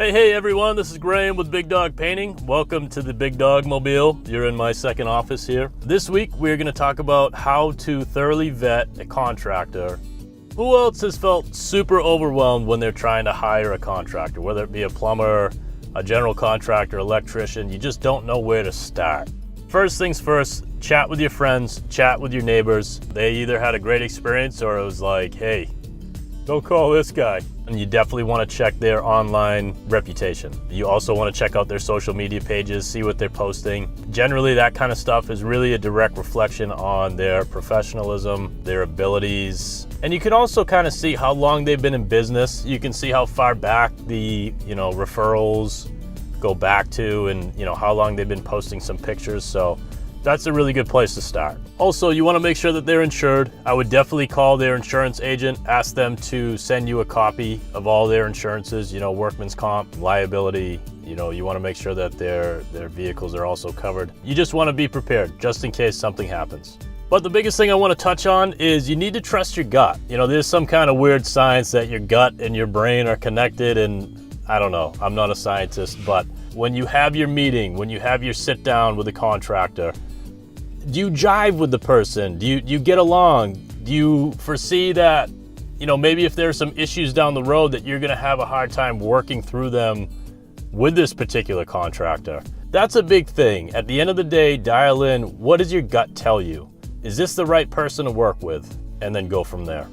Hey everyone, this is Graham with Big Dog Painting. Welcome to the Big Dog Mobile. You're in my second office here. This week we're going to talk about how to thoroughly vet a contractor. Who else has felt super overwhelmed when they're trying to hire a contractor, whether it be a plumber, a general contractor, electrician? You just don't know where to start. First things first, chat with your friends, chat with your neighbors. They either had a great experience or it was like, hey, don't call this guy. And you definitely want to check their online reputation. You also want to check out their social media pages, see what they're posting. Generally, that kind of stuff is really a direct reflection on their professionalism, their abilities. And you can also kind of see how long they've been in business. You can see how far back the, referrals go back to, and how long they've been posting some pictures. So that's a really good place to start. Also, you want to make sure that they're insured. I would definitely call their insurance agent, ask them to send you a copy of all their insurances, workman's comp, liability. You want to make sure that their vehicles are also covered. You just want to be prepared just in case something happens. But the biggest thing I want to touch on is you need to trust your gut. There's some kind of weird science that your gut and your brain are connected, and I don't know, I'm not a scientist, but when you have your meeting, when you have your sit down with a contractor, do you jive with the person? Do you get along? Do you foresee that, maybe if there's some issues down the road that you're gonna have a hard time working through them with this particular contractor? That's a big thing. At the end of the day, dial in, what does your gut tell you? Is this the right person to work with? And then go from there.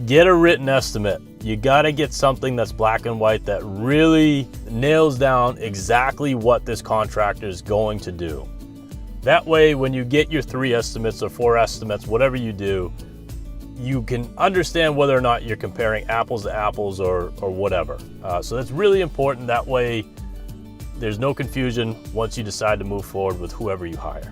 Get a written estimate. You gotta get something that's black and white that really nails down exactly what this contractor is going to do. That way, when you get your 3 estimates or 4 estimates, whatever you do, you can understand whether or not you're comparing apples to apples or whatever. So that's really important. That way, there's no confusion once you decide to move forward with whoever you hire.